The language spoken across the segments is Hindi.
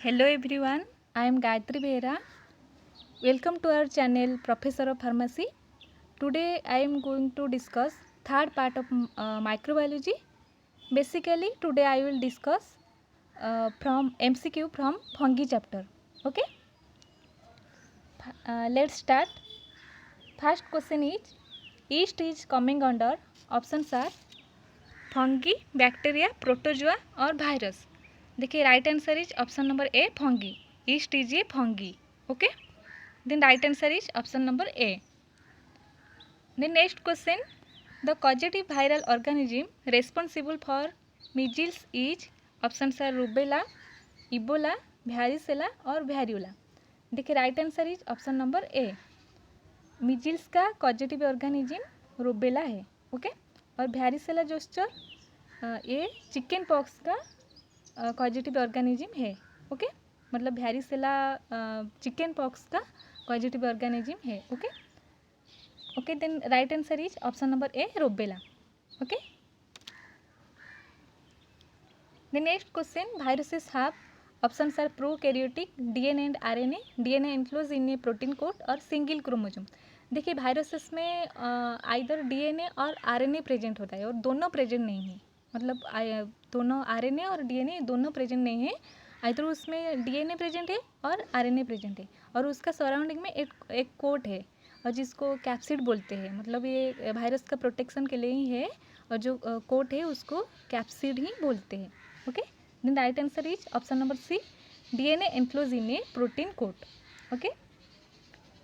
Hello everyone, I am Gayatri Behera. Welcome to our channel Professor of Pharmacy. Today I am going to discuss third part of microbiology. Basically today I will discuss from MCQ from fungi chapter. Okay, let's start. First question is yeast is coming under options are fungi, bacteria, protozoa और वायरस. देखिए right answer is option number A fungi. Yeast is a fungi. Okay, then right answer is option number A. Then next question, the causative viral organism responsible for measles is option are rubella, ebola, varicella और वैरियोला. देखिए right answer is option number A. Measles का कॉजेटिव ऑर्गेनिज्म रूबेला है. ओके, और वैरिसेला जोस्टर ये चिकन पॉक्स का कॉजेटिव ऑर्गेनिज्म है. ओके, मतलब वैरिसेला चिकन पॉक्स का कॉजेटिव ऑर्गेनिज्म है. Okay okay, then right answer is option number A rubella. Okay, the next question, viruses have options are prokaryotic, DNA and RNA, DNA enclose in a protein coat और सिंगल क्रोमोसोम. देखिए वायरसेस में आइदर डीएनए और आरएनए प्रेजेंट होता है और दोनों प्रेजेंट नहीं है. मतलब दोनों आरएनए और डीएनए दोनों प्रेजेंट नहीं है. आइदर उसमें डीएनए प्रेजेंट है और आरएनए प्रेजेंट है और उसका सराउंडिंग में एक कोट है और जिसको कैप्सिड बोलते हैं. मतलब ये वायरस का प्रोटेक्शन के लिए ही है और जो कोट है उसको कैप्सिड ही बोलते हैं. Okay, then right answer is option number C, DNA enclose in a protein coat. Okay,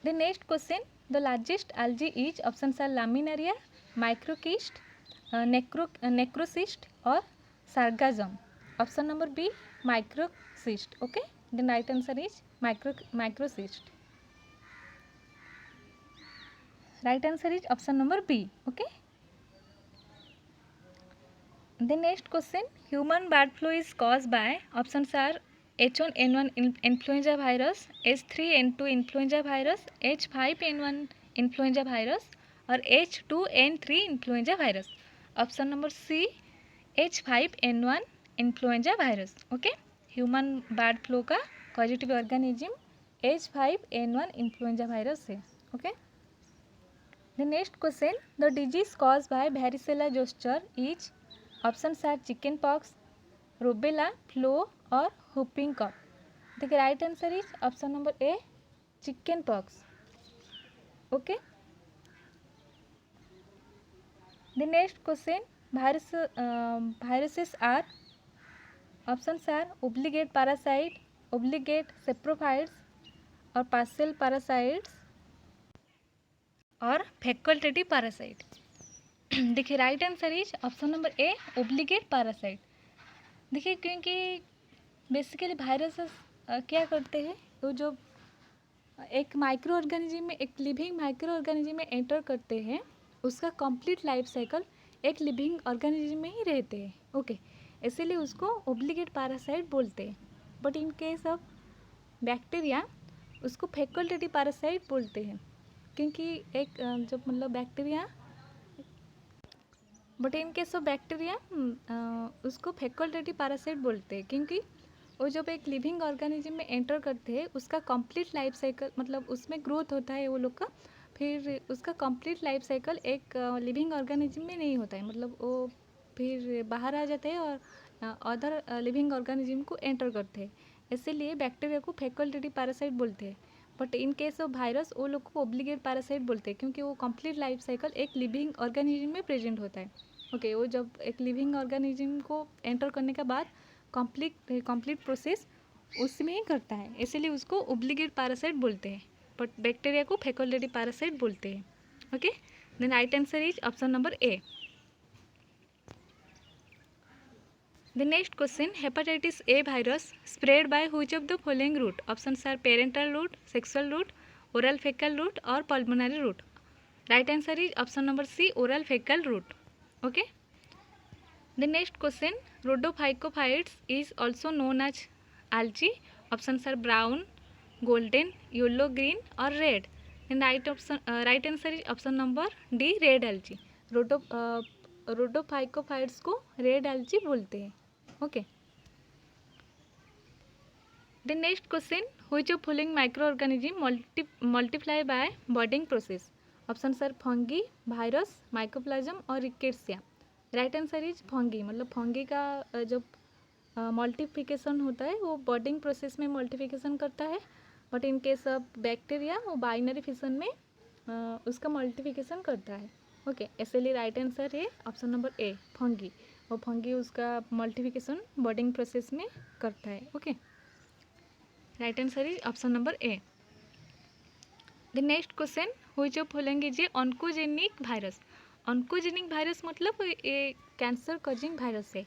then next question, the largest algae is options are laminaria, microcyst, necrocyst or sargassum. Option number B microcyst. Okay, then right answer is microcyst. Right answer is option number B. Okay, the next question, human bird flu is caused by options are H1N1 influenza virus, H3N2 influenza virus, H5N1 influenza virus और H2N3 influenza virus. Option number C H5N1 influenza virus. Okay, human bird flu का positive organism H5N1 influenza virus है. Okay, the next question, the disease cause by varicella zoster is options are chicken pox, rubella, flu और हुपिंग कफ. देखिए right answer is option number A chicken pox. Okay, the next question, viruses are options are obligate parasite, obligate saprophytes और पार्शियल पैरासाइट्स और फैकल्टेटिव पैरासाइट. देखिए right answer is option number A obligate parasite. देखिए क्योंकि बेसिकली वायरसेस क्या करते हैं, तो जो एक माइक्रो ऑर्गेनिज्म में, एक लिविंग माइक्रो ऑर्गेनिज्म में एंटर करते हैं, उसका कंप्लीट लाइफ साइकिल एक लिविंग ऑर्गेनिज्म में ही रहते हैं. ओके, इसीलिए उसको ओब्लिगेट पैरासाइट बोलते हैं. But in case of bacteria उसको फैकल्टेटिव पैरासाइट बोलते हैं, क्योंकि एक जब मतलब bacteria, but in case of bacteria उसको फैकल्टेटिव पैरासाइट बोलते हैं, क्योंकि वो जब एक लिविंग ऑर्गेनिज्म में एंटर करते हैं उसका कंप्लीट लाइफ साइकिल, मतलब उसमें ग्रोथ होता है वो लोग का, फिर उसका कंप्लीट लाइफ साइकिल एक लिविंग ऑर्गेनिज्म में नहीं होता है. मतलब वो फिर बाहर आ जाते हैं और अदर लिविंग ऑर्गेनिज्म को एंटर करते हैं. इसीलिए बैक्टीरिया को फैकल्टेटिव पैरासाइट बोलते हैं. But in case of virus वो लोग को ओब्लिगेट पैरासाइट बोलते हैं, क्योंकि वो कंप्लीट लाइफ साइकिल एक लिविंग ऑर्गेनिज्म में प्रेजेंट होता है. ओके, वो जब एक लिविंग ऑर्गेनिज्म को एंटर करने के बाद कंप्लीट प्रोसेस उसमें ही करता है, इसीलिए उसको ओब्लिगेट पैरासाइट बोलते हैं. बट बैक्टीरिया को फैकल्टेटिव पैरासाइट बोलते हैं. Okay, then right answer is option number A. The next question, hepatitis A virus spread by which of the following route. Options are parental route, sexual route, oral fecal route और pulmonary route. Right answer is option number C oral fecal route. Okay, the next question, rhodophycophytes is also known as algae. Options are brown, golden, yellow, green or red. And right answer is option number D red algae. rhodophycophytes को red algae बोलते हैं. Okay, The next question, which of following microorganism multiply by budding process? Options are fungi, virus, mycoplasm और rickettsia. Right answer is fungi. मतलब फंगी का जो मल्टीप्लिकेशन होता है वो बर्डिंग प्रोसेस में मल्टीप्लिकेशन करता है, but in case of bacteria वो बाइनरी फिशन में उसका मल्टीप्लिकेशन करता है. ओके, इसलिए राइट आंसर है ऑप्शन नंबर ए, फंगी. वो फंगी उसका मल्टीप्लिकेशन बर्डिंग प्रोसेस में करता है. Okay, right answer is option number A. The next question, which of following is a oncogenic virus? Oncogenic virus मतलब ये कैंसर कॉजिंग वायरस है.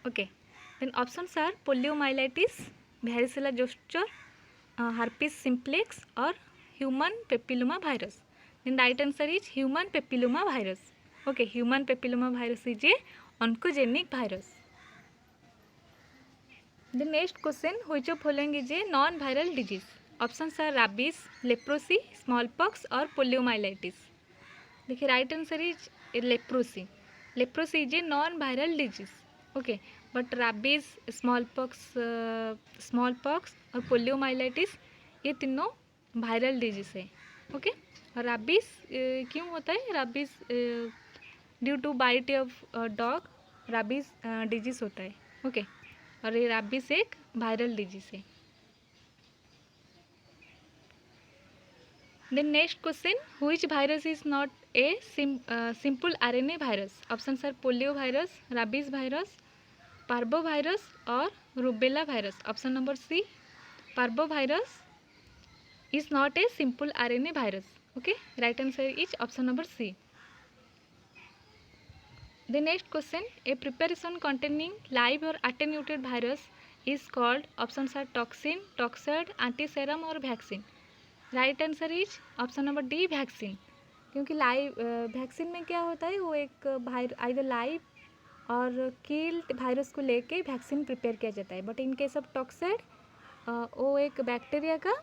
Okay, then options are poliomyelitis, varicella zoster, herpes simplex और human papilloma virus. Then right answer is human papilloma virus. Okay, human papilloma virus is a oncogenic virus. The next question, which of following is a non viral disease? Options are rabies, leprosy, small pox और पोलियोमाइलाइटिस. देखिए right answer is leprosy. Leprosy is a non viral disease. Okay, but rabies, small pox और पोलियोमाइलाइटिस ये तीनों वायरल डिजीज है. ओके, और रैबीज क्यों होता है? Rabies due to bite of dog rabies disease होता है. ओके, और ये रैबीज एक वायरल डिजीज है. Then next question, which virus is not a simple RNA virus? Options are polio virus, rabies virus, parvovirus और rubella virus. Option number C, parvovirus is not a simple RNA virus. Okay, right answer is option number C. The next question, a preparation containing live or attenuated virus is called, options are toxin, toxoid, antiserum और vaccine. Right answer is option number D, vaccine. क्योंकि लाइव वैक्सीन में क्या होता है, वो एक आइदर लाइव और किल्ड वायरस को लेके वैक्सीन प्रिपेयर किया जाता है. But in case of toxoid वो एक बैक्टीरिया का,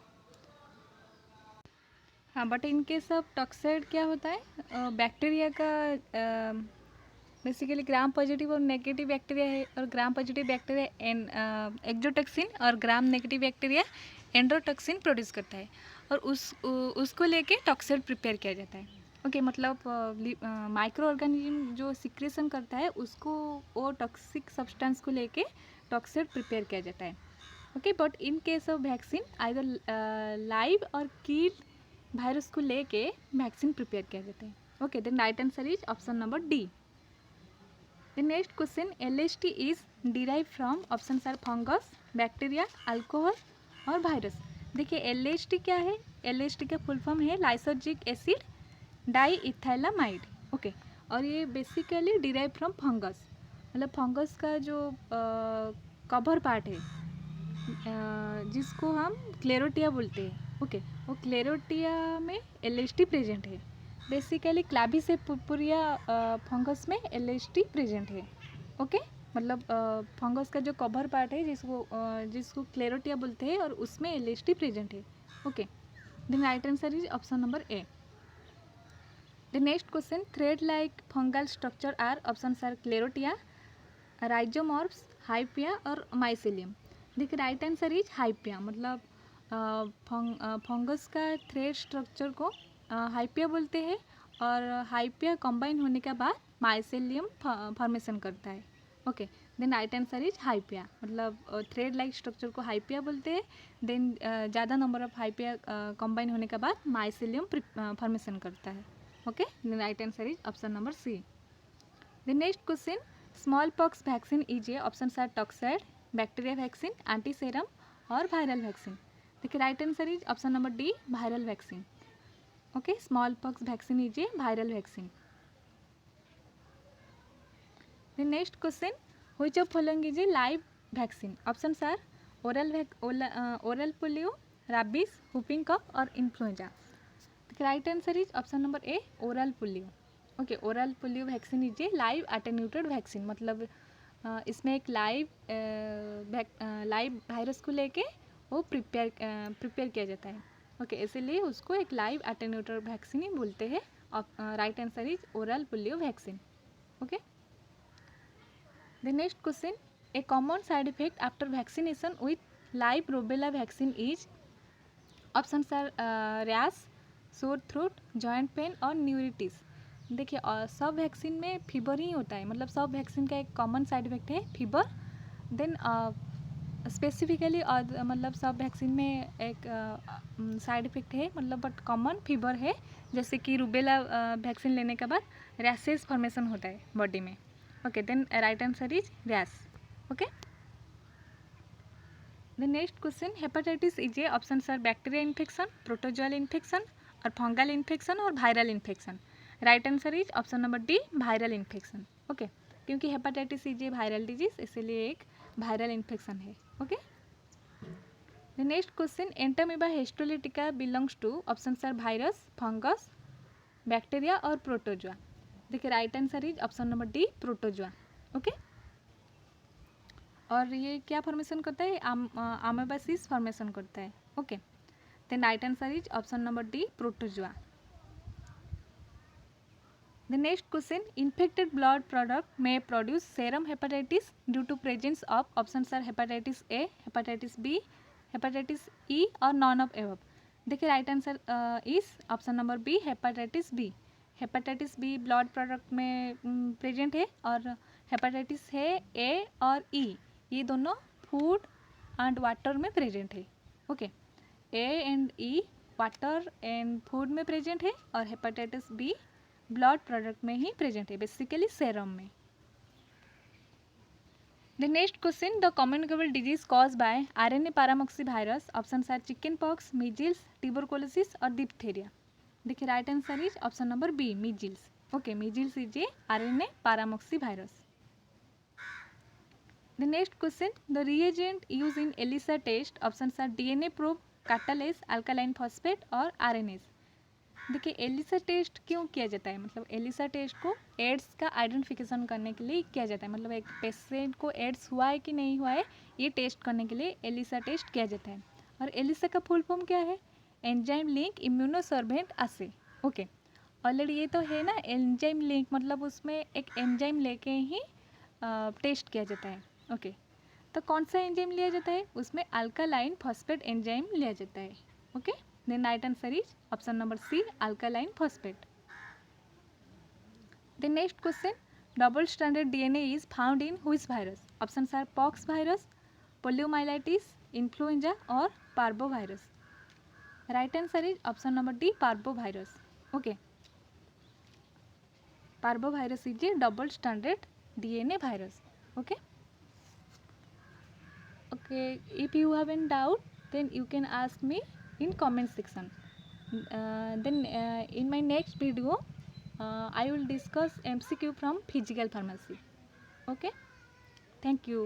हाँ, but in case of toxoid क्या होता है, बैक्टीरिया का बेसिकली ग्राम पॉजिटिव और नेगेटिव बैक्टीरिया है, और ग्राम पॉजिटिव बैक्टीरिया एक्जोटॉक्सिन और ग्राम नेगेटिव बैक्टीरिया एंड्रोटॉक्सिन प्रोड्यूस करता है, और उसको लेके टॉक्साइड प्रिपेयर किया जाता है. ओके, मतलब माइक्रो ऑर्गेनिज्म जो सिक्रेशन करता है उसको वो टॉक्सिक सब्सटेंस को लेके टॉक्साइड प्रिपेयर किया जाता है. Okay, but in case of vaccine either live और किल वायरस को लेके वैक्सीन प्रिपेयर किया जाता है. Okay, then right answer is option number D. The next question, LSD is derive from, options are fungus, bacteria, alcohol और वायरस. देखिए LSD क्या है? LSD का फुल फॉर्म है lysergic acid diethylamide. Okay, और ये बेसिकली डिराइव फ्रॉम फंगस. मतलब फंगस का जो कवर पार्ट है जिसको हम क्लेरोटिया बोलते हैं. ओके, वो क्लेरोटिया में LSD प्रेजेंट है. बेसिकली क्लाविस पुरपुरिया फंगस में LSD प्रेजेंट है. ओके, मतलब फंगस का जो कवर पार्ट है जिसको क्लेरोटिया बोलते हैं और उसमें LSD प्रेजेंट है. Okay, then right answer is option number A. The next question, thread like fungal structure are, options are sclerotia, rhizomorphs, hyphae और माइसेलियम. देखिए राइट आंसर इज हाइपिया. मतलब फंगस का थ्रेड स्ट्रक्चर को हाइपिया बोलते हैं, और हाइपिया कंबाइन होने के बाद माइसेलियम फॉर्मेशन करता है. Okay, then right answer is hyphae. मतलब थ्रेड लाइक स्ट्रक्चर को हाइपिया बोलते हैं. देन ज़्यादा नंबर ऑफ हाइपिया कंबाइन होने के बाद माइसेलियम फॉर्मेशन करता है. Okay, then right answer is option number C. The next question, small pox vaccine is a, options are toxoid, bacteria vaccine, antiserum और वायरल वैक्सीन. देखिए right answer is option number D, viral vaccine. Okay, small pox vaccine is a viral vaccine. The next question, which of following is a live vaccine? Options are oral polio, rabies, whooping cough और influenza. The right answer is option number A, oral polio. Okay, oral polio vaccine is a live attenuated vaccine. मतलब इसमें एक लाइव वायरस को लेके वो प्रिपेयर किया जाता है. ओके, इसीलिए उसको एक लाइव अटेन्यूएटेड वैक्सीन ही बोलते हैं. Right answer is oral polio vaccine. Okay, the next question, a common side effect after vaccination with live rubella vaccine is options are rash, sore throat, joint pain और न्यूरिटिस। देखिए सब वैक्सीन में फीवर ही होता है, मतलब सब वैक्सीन का एक कॉमन साइड इफेक्ट है फीवर। देन स्पेसिफिकली मतलब सब वैक्सीन में एक साइड इफेक्ट है, मतलब बट कॉमन फीवर है। जैसे कि रूबेला वैक्सीन लेने के बाद रैशेज फॉर्मेशन होता है बॉडी में। Okay, then right answer is rash. Okay, the next question, hepatitis is a options are bacteria infection, protozoal infection और फंगल इन्फेक्शन और viral infection. Right answer is option number D, viral infection. Okay, क्योंकि hepatitis is a viral disease, इसीलिए एक वायरल इन्फेक्शन है। Okay, the next question, entamoeba histolytica belongs to options are virus, fungus, bacteria और प्रोटोजोआ। देखिए right answer is option number D, protozoa. Okay, और ये क्या फॉर्मेशन करता है, आमेबासिस फॉर्मेशन करता है। Okay, then right answer is option number D, protozoa. The next question, infected blood product में produce serum hepatitis due to presence of options are hepatitis A, hepatitis B, hepatitis E और नॉन ऑफ एबव। देखिए right answer is option number B, hepatitis B. Hepatitis B blood product में प्रेजेंट है, और हेपेटाइटिस है ए और ई, ये दोनों फूड एंड वाटर में प्रेजेंट है। Okay, A and E water and food में प्रेजेंट है, और हेपेटाइटिस बी ब्लड प्रोडक्ट में ही प्रेजेंट है, बेसिकली सेरम में। The next question, the communicable disease cause by RNA paramyxo virus. Options are chicken pox, measles, tuberculosis और डिप्थेरिया। देखिए right answer is option number B, measles. Okay, measles is a RNA paramyxo virus. The next question, the reagent used in ELISA test options are DNA probe, catalase, alkaline phosphate और RNase। देखिए एलिसा टेस्ट क्यों किया जाता है, मतलब एलिसा टेस्ट को एड्स का आइडेंटिफिकेशन करने के लिए किया जाता है, मतलब एक पेशेंट को एड्स हुआ है कि नहीं हुआ है ये टेस्ट करने के लिए एलिसा टेस्ट किया जाता है। और एलिसा का फुल फॉर्म क्या है, एंजाइम लिंक इम्यूनोसॉर्बेंट असे। ओके, ऑलरेडी ये तो है ना एंजाइम लिंक, मतलब उसमें एक एंजाइम लेके ही टेस्ट किया जाता है। ओके, तो कौन सा एंजाइम लिया जाता है, उसमें अल्कालाइन फॉस्फेट एंजाइम लिया जाता है। Okay, then right answer is option number C, alkaline phosphate. The next question, double stranded DNA is found in which virus. Options are pox virus, poliomyelitis, influenza और parvo virus. Right answer is option number D, parvo virus. Okay, parvo virus is a double stranded DNA virus. Okay, okay, if you have any doubt then you can ask me in comment section. Then in my next video I will discuss MCQ from physical pharmacy. Okay, thank you.